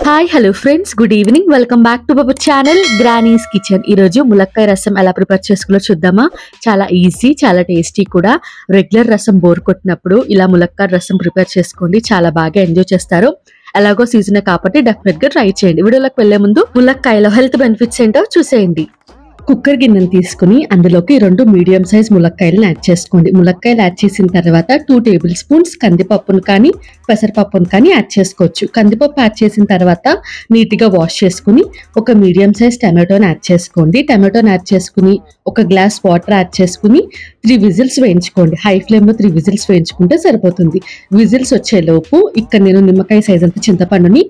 Hi hello friends, good evening. Welcome back to our channel granny's kitchen. ఈరోజు ములక్కాయ రసం ఎలా ప్రిపేర్ చేసుకోవాలో చూద్దామా. చాలా ఈజీ, చాలా టేస్టీ కూడా. రెగ్యులర్ రసం బోర్ కొట్టినప్పుడు ఇలా ములక్కాయ రసం ప్రిపేర్ చేసుకోండి, చాలా బాగా ఎంజాయ్ చేస్తారు. ఎలాగో సీజనే కాబట్టి డెఫినెట్ గా ట్రై చేయండి. వీడియోలోకి వెళ్లే ముందు ములక్కాయలో హెల్త్ బెనిఫిట్స్ ఏంటో చూసేయండి. కుక్కర్ గిన్నెను తీసుకుని అందులోకి 2 మీడియం సైజ్ ములక్కాయలను యాడ్ చేసుకోండి. ములక్కాయలు యాడ్ చేసిన తర్వాత 2 టేబుల్ స్పూన్స్ కందిపప్పును కానీ పెసరపప్పును కానీ యాడ్ చేసుకోవచ్చు. కందిపప్పు యాడ్ చేసిన తర్వాత నీట్గా వాష్ చేసుకుని ఒక మీడియం సైజ్ టమాటోని యాడ్ చేసుకోండి. టమాటోని యాడ్ చేసుకుని ఒక గ్లాస్ వాటర్ యాడ్ చేసుకుని 3 విజిల్స్ వేయించుకోండి. హై ఫ్లేమ్లో 3 విజిల్స్ వేయించుకుంటే సరిపోతుంది. విజిల్స్ వచ్చేలోపు ఇక్కడ నేను నిమ్మకాయ సైజ్ అంత చింతపండుని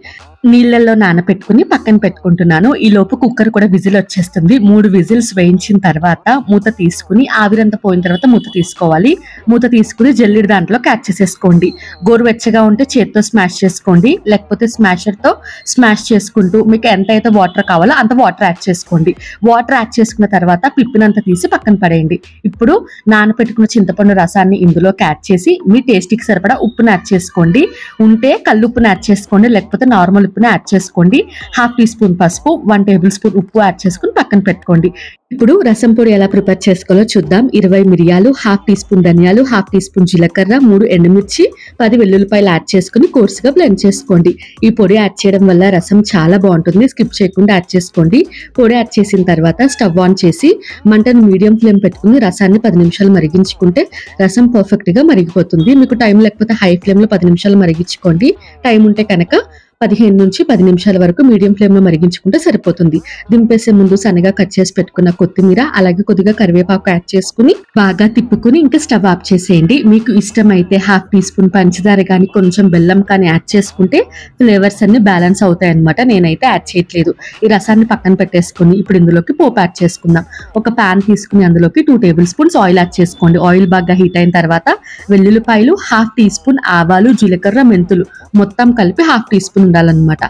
నీళ్ళల్లో నానబెట్టుకుని పక్కన పెట్టుకుంటున్నాను. ఈ లోపు కుక్కర్ కూడా విజిల్ వచ్చేస్తుంది. 3 విజిల్స్ వేయించిన తర్వాత మూత తీసుకుని ఆవిరంతా పోయిన తర్వాత మూత తీసుకోవాలి. మూత తీసుకుని జల్లిడి దాంట్లో యాడ్ చేసేసుకోండి. గోరువెచ్చగా ఉంటే చేత్తో స్మాష్ చేసుకోండి, లేకపోతే స్మాషర్తో స్మాష్ చేసుకుంటూ మీకు ఎంత అయితే వాటర్ కావాలో అంత వాటర్ యాడ్ చేసుకోండి. వాటర్ యాడ్ చేసుకున్న తర్వాత పిప్పినంత తీసి పక్కన పడేయండి. ఇప్పుడు నానబెట్టుకున్న చింతపండు రసాన్ని ఇందులోకి యాడ్ చేసి మీ టేస్ట్కి సరిపడా ఉప్పును యాడ్ చేసుకోండి. ఉంటే కల్లుప్పును యాడ్ చేసుకోండి, లేకపోతే నార్మల్ ఉప్పును యాడ్ చేసుకోండి. 1/2 టీ స్పూన్ పసుపు, 1 టేబుల్ స్పూన్ ఉప్పు యాడ్ చేసుకుని పక్కన పెట్టుకోండి. ఇప్పుడు రసం పొడి ఎలా ప్రిపేర్ చేసుకోవాలో చూద్దాం. 20 మిరియాలు, 1/2 టీ స్పూన్ ధనియాలు, 1/2 టీ స్పూన్ జీలకర్ర, 3 ఎండుమిర్చి, 10 వెల్లుల్లిపాయలు యాడ్ చేసుకుని కోర్సుగా బ్లెండ్ చేసుకోండి. ఈ పొడి యాడ్ చేయడం వల్ల రసం చాలా బాగుంటుంది. స్కిప్ చేయకుండా యాడ్ చేసుకోండి. పొడి యాడ్ చేసిన తర్వాత స్టవ్ ఆన్ చేసి మంటను మీడియం ఫ్లేమ్ పెట్టుకుని రసాన్ని 10 నిమిషాలు మరిగించుకుంటే రసం పర్ఫెక్ట్ గా మరిగిపోతుంది. మీకు టైం లేకపోతే హై ఫ్లేమ్ లో 10 నిమిషాలు మరిగించుకోండి. టైం ఉంటే కనుక 15 నుంచి 10 నిమిషాల వరకు మీడియం ఫ్లేమ్ లో మరిగించుకుంటే సరిపోతుంది. దింపేసే ముందు సన్నగా కట్ చేసి పెట్టుకున్న కొత్తిమీర, అలాగే కొద్దిగా కరివేపాకు యాడ్ చేసుకుని బాగా తిప్పుకుని ఇంకా స్టవ్ ఆఫ్ చేసేయండి. మీకు ఇష్టమైతే 1/2 టీ స్పూన్ పంచదార కానీ కొంచెం బెల్లం కానీ యాడ్ చేసుకుంటే ఫ్లేవర్స్ అన్ని బ్యాలెన్స్ అవుతాయి అనమాట. నేనైతే యాడ్ చేయట్లేదు. ఈ రసాన్ని పక్కన పెట్టేసుకుని ఇప్పుడు ఇందులోకి పోపు యాడ్ చేసుకుందాం. ఒక ప్యాన్ తీసుకుని అందులోకి 2 టేబుల్ స్పూన్స్ ఆయిల్ యాడ్ చేసుకోండి. ఆయిల్ బాగా హీట్ అయిన తర్వాత వెల్లుల్లిపాయలు, 1/2 టీ స్పూన్ ఆవాలు, జీలకర్ర, మెంతులు మొత్తం కలిపి 1/2 టీ స్పూన్ ఉండాలన్నమాట.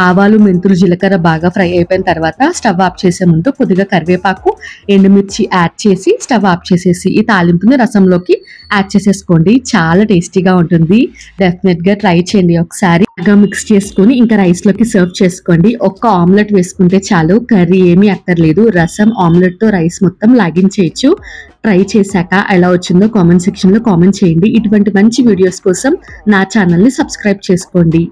ఆవాలు, మెంతులు, జీలకర్ర బాగా ఫ్రై అయిపోయిన తర్వాత స్టవ్ ఆఫ్ చేసే ముందు కొద్దిగా కరివేపాకు, ఎండుమిర్చి యాడ్ చేసి స్టవ్ ఆఫ్ చేసేసి ఈ తాలింపుని రసంలోకి యాడ్ చేసేసుకోండి. చాలా టేస్టీగా ఉంటుంది. డెఫినెట్ గా ట్రై చేయండి ఒకసారి. బాగా మిక్స్ చేసుకుని ఇంకా రైస్ లోకి సర్వ్ చేసుకోండి. ఒక్క ఆమ్లెట్ వేసుకుంటే చాలు, కర్రీ ఏమీ అక్కర్లేదు. రసం ఆమ్లెట్ తో రైస్ మొత్తం లాగించేయచ్చు. ట్రై చేశాక ఎలా వచ్చిందో కామెంట్ సెక్షన్ లో కామెంట్ చేయండి. ఇటువంటి మంచి వీడియోస్ కోసం నా ఛానల్ ని సబ్స్క్రైబ్ చేసుకోండి.